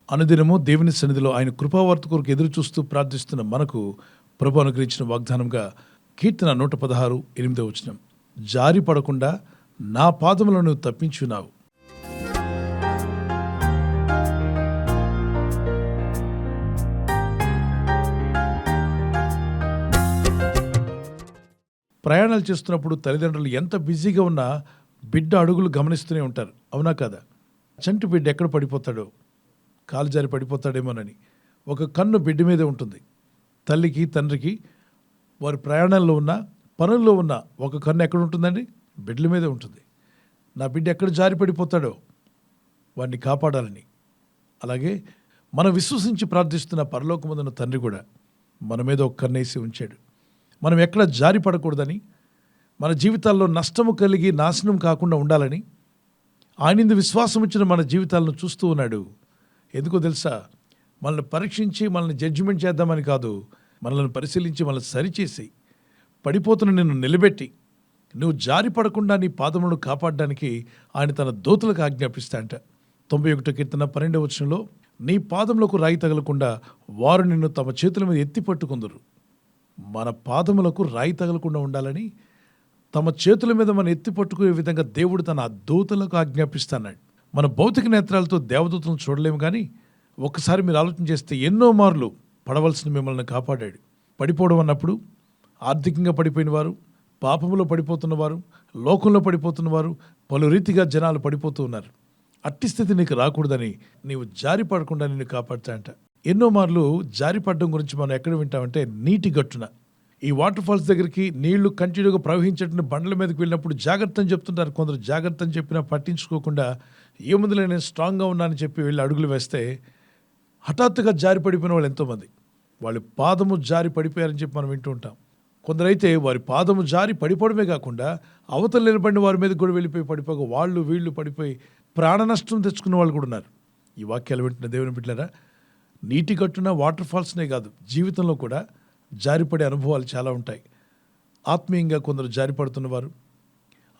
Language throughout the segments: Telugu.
అనుదినము దేవుని సన్నిధిలో ఆయన కృపావార్త కొరకు ఎదురు చూస్తూ ప్రార్థిస్తున్న మనకు ప్రభు అనుగ్రహించిన వాగ్దానంగా కీర్తన 116:8 జారి పడకుండా నా పాదములను తప్పించున్నావు. ప్రయాణాలు చేస్తున్నప్పుడు తల్లిదండ్రులు ఎంత బిజీగా ఉన్నా బిడ్డ అడుగులు గమనిస్తూనే ఉంటారు, అవునా కాదా? చంటి బిడ్డ ఎక్కడ పడిపోతాడో, కాలు జారి పడిపోతాడేమోనని ఒక కన్ను బిడ్డ మీదే ఉంటుంది. తల్లికి తండ్రికి వారి ప్రయాణాల్లో ఉన్న పనుల్లో ఉన్న ఒక కన్ను ఎక్కడ ఉంటుందండి? బిడ్డల మీదే ఉంటుంది. నా బిడ్డ ఎక్కడ జారి పడిపోతాడో వాడిని కాపాడాలని. అలాగే మనం విశ్వసించి ప్రార్థిస్తున్న పరలోకమందున్న తండ్రి కూడా మన మీద ఒక కన్నేసి ఉంచాడు. మనం ఎక్కడ జారి పడకూడదని, మన జీవితాల్లో నష్టము కలిగి నాశనం కాకుండా ఉండాలని ఆయనందు విశ్వాసం ఇచ్చిన మన జీవితాలను చూస్తూ ఉన్నాడు. ఎందుకో తెలుసా? మనల్ని పరీక్షించి మనల్ని జడ్జిమెంట్ చేద్దామని కాదు, మనల్ని పరిశీలించి మనల్ని సరిచేసి పడిపోతున్న నిన్ను నిలబెట్టి నువ్వు జారి పడకుండా నీ పాదములను కాపాడడానికి ఆయన తన దూతలకు ఆజ్ఞాపిస్తాంట. 91 కీర్తన 12 నీ పాదములకు రాయి తగలకుండా వారు నిన్ను తమ చేతుల మీద ఎత్తి పట్టుకుందరు. మన పాదములకు రాయి తగలకుండా ఉండాలని తమ చేతుల మీద మనం ఎత్తి పట్టుకునే విధంగా దేవుడు తన దూతలకు ఆజ్ఞాపిస్తున్నాడు. మన భౌతిక నేత్రాలతో దేవదూతలను చూడలేము, కానీ ఒక్కసారి మీరు ఆలోచన చేస్తే ఎన్నో మార్లు పడవలసిన మిమ్మల్ని కాపాడాడు. పడిపోవడం అన్నప్పుడు ఆర్థికంగా పడిపోయిన వారు, పాపములో పడిపోతున్న వారు, లోకంలో పడిపోతున్న వారు, పలు రీతిగా జనాలు పడిపోతూ ఉన్నారు. అట్టి స్థితి నీకు రాకూడదని నీవు జారి పడకుండా నిన్ను కాపాడుతాయంట. ఎన్నో మార్లు జారి పడడం గురించి మనం ఎక్కడ వింటామంటే నీటి గట్టున, ఈ వాటర్ ఫాల్స్ దగ్గరికి నీళ్లు కంటిన్యూగా ప్రవహించేటువంటి బండ్ల మీదకి వెళ్ళినప్పుడు జాగ్రత్త అని చెప్తుంటారు. కొందరు జాగ్రత్త అని చెప్పినా పట్టించుకోకుండా ఏముందులే నేను స్ట్రాంగ్గా ఉన్నానని చెప్పి వెళ్ళి అడుగులు వేస్తే హఠాత్తుగా జారి పడిపోయిన వాళ్ళు ఎంతోమంది. వాళ్ళ పాదము జారి పడిపోయారని చెప్పి మనం వింటూ ఉంటాం. కొందరైతే వారి పాదము జారి పడిపోవడమే కాకుండా అవతల నిలబడిన వారి మీద కూడా వెళ్ళిపోయి పడిపోగా వాళ్ళు వీళ్ళు పడిపోయి ప్రాణ నష్టం తెచ్చుకున్న వాళ్ళు కూడా ఉన్నారు. ఈ వాక్యాలు వింటున్న దేవుని బిడ్డలారా, నీటి గట్టున వాటర్ ఫాల్స్నే కాదు, జీవితంలో కూడా జారిపడే అనుభవాలు చాలా ఉంటాయి. ఆత్మీయంగా కొందరు జారిపడుతున్నవారు,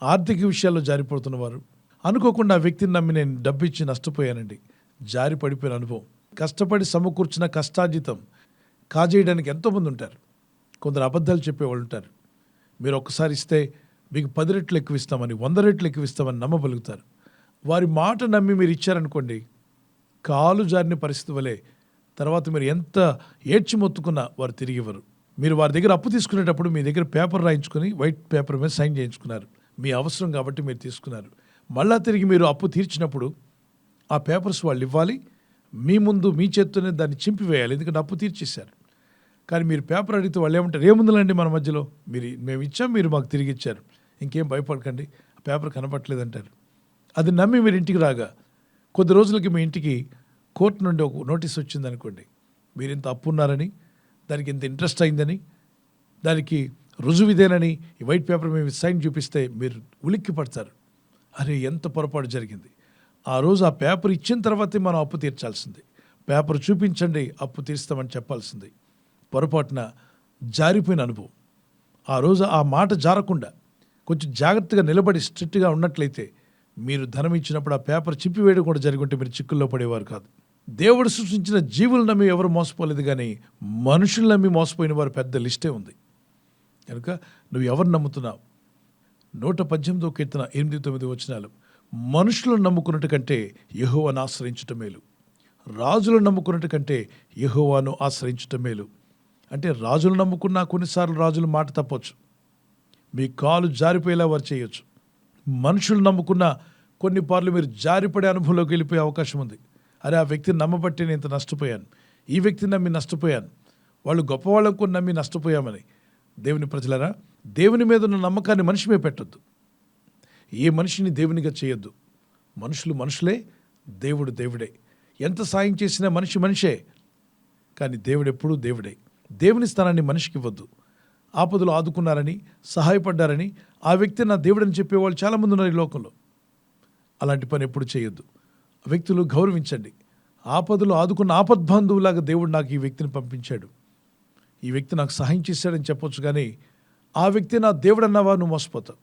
ఆర్థిక విషయాల్లో జారిపడుతున్నవారు, అనుకోకుండా ఆ వ్యక్తిని నమ్మి నేను డబ్బు ఇచ్చి నష్టపోయానండి, జారి పడిపోయిన అనుభవం. కష్టపడి సమకూర్చిన కష్టార్జితం కాజేయడానికి ఎంతోమంది ఉంటారు. కొందరు అబద్ధాలు చెప్పేవాళ్ళు ఉంటారు. మీరు ఒక్కసారి ఇస్తే మీకు 10 రెట్లు ఎక్కువ ఇస్తామని, 100 రెట్లు ఎక్కువ ఇస్తామని నమ్మబలుగుతారు. వారి మాట నమ్మి మీరు ఇచ్చారనుకోండి, కాలు జారిన పరిస్థితి వలె తర్వాత మీరు ఎంత ఏడ్చి మొత్తుకున్నా వారు తిరిగి ఇవ్వరు. మీరు వారి దగ్గర అప్పు తీసుకునేటప్పుడు మీ దగ్గర పేపర్ రాయించుకొని వైట్ పేపర్ మీద సైన్ చేయించుకున్నారు. మీ అవసరం కాబట్టి మీరు తీసుకున్నారు. మళ్ళా తిరిగి మీరు అప్పు తీర్చినప్పుడు ఆ పేపర్స్ వాళ్ళు ఇవ్వాలి, మీ ముందు మీ చేత్తోనే దాన్ని చింపివేయాలి, ఎందుకంటే అప్పు తీర్చేశారు. కానీ మీరు పేపర్ అడిగితే వాళ్ళు ఏమంటారు? ఏముందండి మన మధ్యలో, మేము ఇచ్చాం, మీరు మాకు తిరిగి ఇచ్చారు, ఇంకేం భయపడకండి, ఆ పేపర్ కనపట్లేదు అంటారు. అది నమ్మి మీరు ఇంటికి రాగా కొద్ది రోజులకి మీ ఇంటికి కోర్టు నుండి ఒక నోటీస్ వచ్చిందనుకోండి, మీరు ఇంత అప్పు ఉన్నారని, దానికి ఇంత ఇంట్రెస్ట్ అయిందని, దానికి రుజువు ఇదేనని ఈ వైట్ పేపర్ మేము సైన్ చూపిస్తే మీరు ఉలిక్కి పడతారు. అరే, ఎంత పొరపాటు జరిగింది. ఆ రోజు ఆ పేపర్ ఇచ్చిన తర్వాతే మనం అప్పు తీర్చాల్సింది. పేపర్ చూపించండి అప్పు తీర్స్తామని చెప్పాల్సింది. పొరపాటున జారిపోయిన అనుభవం. ఆ రోజు ఆ మాట జారకుండా కొంచెం జాగ్రత్తగా నిలబడి స్ట్రిక్ట్గా ఉన్నట్లయితే మీరు ధనం ఇచ్చినప్పుడు ఆ పేపర్ చింపివేయడం కూడా జరిగి ఉంటే మీరు చిక్కుల్లో పడేవారు కాదు. దేవుడు సృష్టించిన జీవులు నమ్మి ఎవరు మోసపోలేదు, కానీ మనుషులు నమ్మి మోసపోయిన వారు పెద్ద లిస్టే ఉంది. కనుక నువ్వు ఎవరు నమ్ముతున్నావు? 118 కీర్తన 8-9 మనుషులను నమ్ముకున్నట్టు కంటే యెహోవాను ఆశ్రయించుట మేలు, రాజులను నమ్ముకున్నట్టు కంటే యెహోవాను ఆశ్రయించుట మేలు. అంటే రాజులు నమ్ముకున్నా కొన్నిసార్లు రాజుల మాట తప్పొచ్చు, మీ కాలు జారిపోయేలా వారు చేయొచ్చు. మనుషులు నమ్ముకున్న కొన్ని పార్లు మీరు జారిపడే అనుభవంలోకి వెళ్ళిపోయే అవకాశం ఉంది. అరే, ఆ వ్యక్తిని నమ్మబట్టి నేను ఇంత నష్టపోయాను, ఈ వ్యక్తిని నమ్మి నష్టపోయాను, వాళ్ళు గొప్పవాళ్ళకు నమ్మి నష్టపోయామని. దేవుని ప్రజలారా, దేవుని మీద ఉన్న నమ్మకాన్ని మనిషి మీద పెట్టొద్దు. ఏ మనిషిని దేవునిగా చేయొద్దు. మనుషులు మనుషులే, దేవుడు దేవుడే. ఎంత సాయం చేసినా మనిషి మనిషే, కానీ దేవుడు ఎప్పుడూ దేవుడే. దేవుని స్థానాన్ని మనిషికి ఇవ్వద్దు. ఆపదలు ఆదుకున్నారని, సహాయపడ్డారని ఆ వ్యక్తి నా దేవుడని చెప్పేవాళ్ళు చాలామంది ఉన్నారు ఈ లోకంలో. అలాంటి పని ఎప్పుడు చేయొద్దు. వ్యక్తులు గౌరవించండి. ఆపదలు ఆదుకున్న ఆపద్బాంధువులాగా దేవుడు నాకు ఈ వ్యక్తిని పంపించాడు, ఈ వ్యక్తి నాకు సహాయం చేశాడని చెప్పొచ్చు, కానీ ఆ వ్యక్తి నా దేవుడు అన్నావా నువ్వు మోసపోతావు.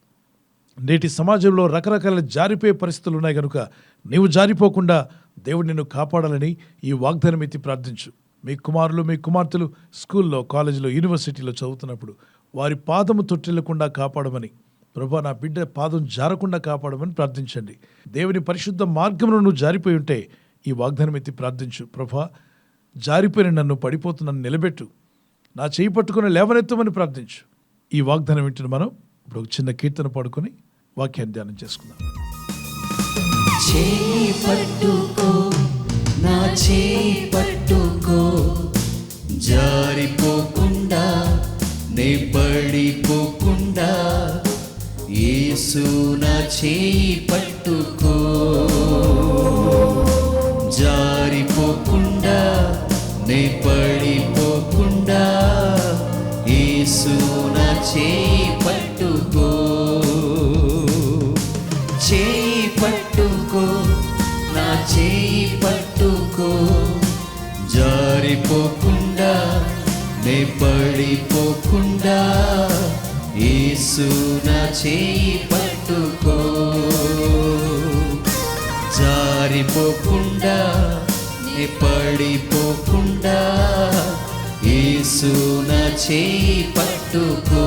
నేటి సమాజంలో రకరకాల జారిపోయే పరిస్థితులు ఉన్నాయి కనుక నీవు జారిపోకుండా దేవుడు నిన్ను కాపాడాలని ఈ వాగ్దానం ఎత్తి ప్రార్థించు. మీ కుమారులు మీ కుమార్తెలు స్కూల్లో, కాలేజీలో, యూనివర్సిటీలో చదువుతున్నప్పుడు వారి పాదము తొట్టిల్లకుండా కాపాడమని, ప్రభా నా బిడ్డ పాదం జారకుండా కాపాడమని ప్రార్థించండి. దేవుని పరిశుద్ధ మార్గంలో నువ్వు జారిపోయి ఉంటే ఈ వాగ్దానం ఎత్తి ప్రార్థించు. ప్రభా జారిపోయిన నన్ను, పడిపోతున్న నిలబెట్టు, నా చేయి పట్టుకుని లేవనెత్తమని ప్రార్థించు. ఈ వాగ్దానం వింటున్న మనం ఇప్పుడు ఒక చిన్న కీర్తన పాడుకొని వాక్యాన్ని ధ్యానం చేసుకుందాం. చేయి పట్టుకో, నా చేయి పట్టుకో, జారిపోకుండా నే పడిపోకుండా, యేసు నా చేయి పట్టుకో, జారిపోకుండా నే పడిపోకుండా, యేసు నా చేయి పట్టుకో, చేయి పట్టుకో, నా చేయి పట్టుకో, జారిపోకుండా నే పడిపోకుండా, యేసు నా చేయి పట్టుకో, జారిపోకుండా నే పడిపోకుండా, యేసు నా చేయి పట్టుకో.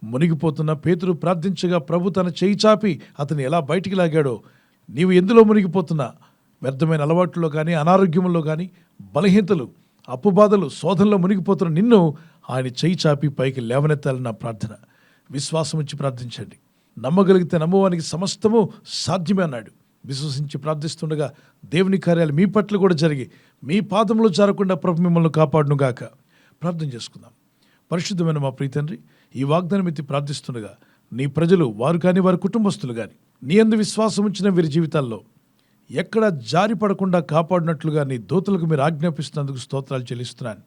మునిగిపోతున్న పేతురు ప్రార్థించగా ప్రభు తన చేయి చాపి అతన్ని ఎలా బయటికి లాగాడో, నీవు ఎందులో మునిగిపోతున్నా, వ్యర్థమైన అలవాట్లలో కానీ, అనారోగ్యంలో కానీ, బలహీనతలు, అప్పుబాధలు, శోధనలో మునిగిపోతున్న నిన్ను ఆయన చేయి చాపి పైకి లేవనెత్తాలని నా ప్రార్థన. విశ్వాసం ఇచ్చి ప్రార్థించండి. నమ్మగలిగితే నమ్మవానికి సమస్తము సాధ్యమే అన్నాడు. విశ్వసించి ప్రార్థిస్తుండగా దేవుని కార్యాలు మీ పట్ల కూడా జరిగి మీ పాదంలో జారకుండా ప్రభు మిమ్మల్ని కాపాడునుగాక. ప్రార్థన చేసుకుందాం. పరిశుద్ధమైన మా ప్రియ తండ్రి, ఈ వాగ్దానం ఎత్తి ప్రార్థిస్తుండగా నీ ప్రజలు, వారు కానీ వారి కుటుంబస్తులు కానీ, నీ యందు విశ్వాసం ఉంచిన వీరి జీవితాల్లో ఎక్కడ జారి పడకుండా కాపాడినట్లుగా నీ దూతలకు మీరు ఆజ్ఞాపిస్తున్నందుకు స్తోత్రాలు చెల్లిస్తున్నాను.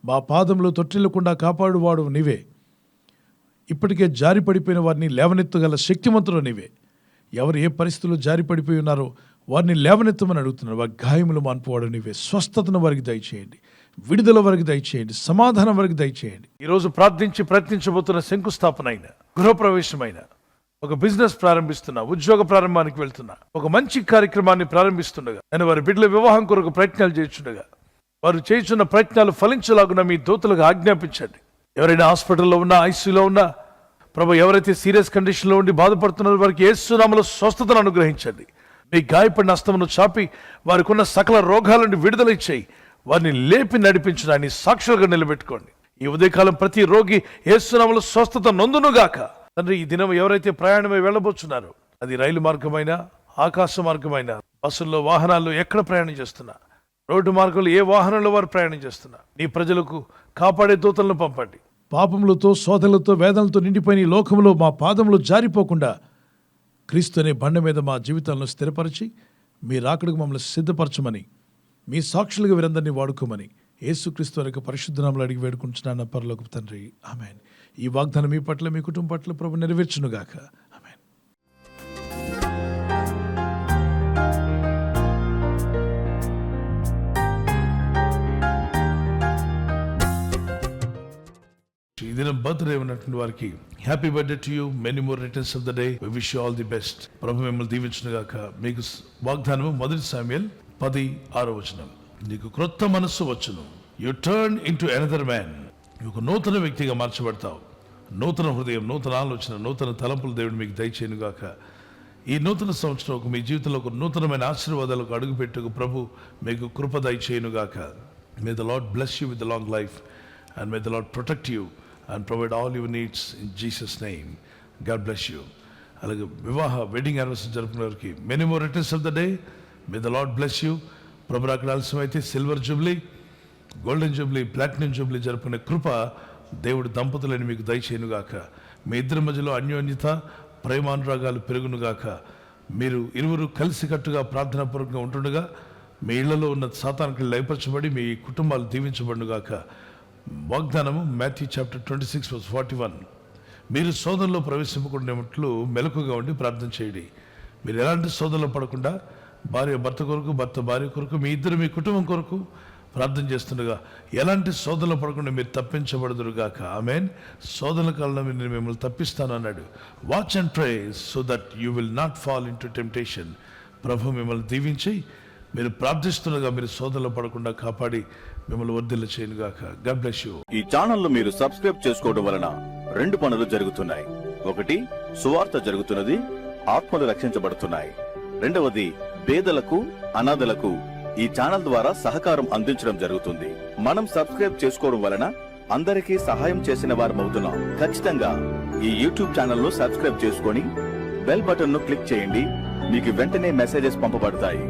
మా పాదంలో తొట్టిల్లకుండా కాపాడువాడు నీవే. ఇప్పటికే జారి పడిపోయిన వారిని లేవనెత్తగల శక్తిమంతుడు నీవే. ఎవరు ఏ పరిస్థితుల్లో జారి పడిపోయి ఉన్నారో వారిని లేవనెత్తమని అడుగుతున్నారు. వారి గాయములు మాన్పువాడు నీవే. స్వస్థతను వారికి దయచేయండి, విడుదల వరకు దయచేయండి, సమాధానం వరకు దయచేయండి. ఈరోజు ప్రార్థించి ప్రయత్నించబోతున్న శంకుస్థాపన అయిన, గృహప్రవేశమైన, ఒక బిజినెస్ ప్రారంభిస్తున్నా, ఉద్యోగ ప్రారంభానికి వెళ్తున్నా, ఒక మంచి కార్యక్రమాన్ని ప్రారంభిస్తుండగా, నేను వారి బిడ్డల వివాహం కొరకు ప్రయత్నాలు చేస్తుండగా, వారు చేస్తున్న ప్రయత్నాలు ఫలించలాగున మీ దూతలకు ఆజ్ఞాపించండి. ఎవరైనా హాస్పిటల్లో ఉన్నా, ఐసీయూలో ఉన్నా, ప్రభు ఎవరైతే సీరియస్ కండిషన్లో ఉండి బాధపడుతున్నారో వారికి యేసు నామములో స్వస్థతను అనుగ్రహించండి. మీ గాయపడిన హస్తమును చాపి వారికి ఉన్న సకల రోగాల నుండి విడుదల ఇచ్చేయి. వారిని లేపి నడిపించడాన్ని సాక్షులుగా నిలబెట్టుకోండి. ఈ ఉదయకాలం ప్రతి రోగి యేసు నామములో స్వస్థత నొందునుగాక. తండ్రి, ఈ దినం ఎవరైతే ప్రయాణమై వెళ్ళబోతున్నారో, అది రైలు మార్గమైనా, ఆకాశ మార్గమైనా, బస్సుల్లో, వాహనాల్లో ఎక్కడ ప్రయాణం చేస్తున్నా, రోడ్డు మార్గంలో ఏ వాహనంలో వారు ప్రయాణం చేస్తున్నా, నీ ప్రజలకు కాపాడే దూతలను పంపండి. పాపములతో, శోధనలతో, వేదనలతో నిండిపోయిన ఈ లోకంలో మా పాదములు జారిపోకుండా క్రీస్తు అనే బండ మీద మా జీవితాలను స్థిరపరిచి మీ రాకడకు మమ్మల్ని సిద్ధపరచమని, మీ సాక్షులుగా వీరందరినీ వాడుకోమని యేసుక్రీస్తు వారి పరిశుద్ధ నామములో అడిగి వేడుకుంటున్నాను పరలోకపు తండ్రి, ఆమేన్. ఈ వాగ్దానం మీ పట్ల, మీ కుటుంబం పట్ల ప్రభు నెరవేర్చునుగాక. ఆమేన్. ఈ దినం బర్త్డే ఉన్నటువంటి వారికి happy birthday to you, many more returns of the day. We wish you all the best. ప్రభు మిమ్మల్ని దీవించునుగాక. మీకు వాగ్దానము 1 శామ్యూయల్ 10:6 నీకు క్రొత్త మనస్సు వచ్చును. U turn into another man. ఒక నూతన వ్యక్తిగా మార్చబడతావు. నూతన హృదయం, నూతన ఆలోచన, నూతన తలంపులు దేవుడు మీకు దయచేయునుగాక. ఈ నూతన సంవత్సరం మీ జీవితంలో ఒక నూతనమైన ఆశీర్వాదాలకు అడుగుపెట్టుకు ప్రభు మీకు కృప దయచేయునుగాక. May the lord bless you with the long life and may the lord protect you and provide all your needs in Jesus' name. God bless you. అలాగే వెడ్డింగ్ యానివర్సరీ జరుపుకునే వారికి many more returns of the day. May the lord bless you. ప్రభు రాకడ ఆలస్యమైతే silver jubilee, golden jubilee, platinum jubilee జరుపుకునే కృప దేవుడు దంపతులని మీకు దయచేయునుగాక. మీ ఇద్దరి మధ్యలో అన్యోన్యత, ప్రేమానురాగాలు పెరుగునుగాక. మీరు ఇరువురు కలిసికట్టుగా ప్రార్థనాపూర్వకంగా ఉంటుండగా మీ ఇళ్లలో ఉన్న సాతానికి లయపరచబడి మీ కుటుంబాలు దీవించబడునుగాక. వాగ్దానము మాథ్యూ చాప్టర్ 26:41. మీరు శోధనలో ప్రవేశింపకుండాట్లు మెలకుగా ఉండి ప్రార్థన చేయండి. మీరు ఎలాంటి శోధనలో పడకుండా భార్య భర్త కొరకు, భర్త భార్య కొరకు, మీ ఇద్దరు మీ కుటుంబం కొరకు ప్రార్థన చేస్తుండగా ఎలాంటి శోధనలు పడకుండా మీరు తప్పించబడదురుగాక. ఆమేన్. శోధనల కాలంలో నేను మిమ్మల్ని తప్పిస్తాను అన్నాడు. Watch and pray so that you will not fall into temptation. ప్రభు మిమ్మల్ని దీవించి మీరు ప్రార్థిస్తుండగా మీరు శోధనలు పడకుండా కాపాడి మిమ్మల్ని వర్ధిల్ల చేయనుగాక. God bless you. ఈ ఛానల్ ను మీరు సబ్స్క్రైబ్ చేసుకోవడం వలన 2 పనులు జరుగుతున్నాయి. ఒకటి, సువార్త జరుగుతున్నది, ఆత్మలు రక్షించబడుతున్నాయి. రెండవది, పేదలకు అనాథలకు ఈ ఛానల్ ద్వారా సహకారం అందించడం జరుగుతుంది. మనం సబ్స్క్రైబ్ చేసుకోవడం వలన అందరికీ సహాయం చేసిన వారమవుతున్నాం. ఖచ్చితంగా ఈ యూట్యూబ్ ఛానల్ ను సబ్స్క్రైబ్ చేసుకొని బెల్ బటన్ ను క్లిక్ చేయండి. మీకు వెంటనే మెసేజెస్ పంపబడతాయి.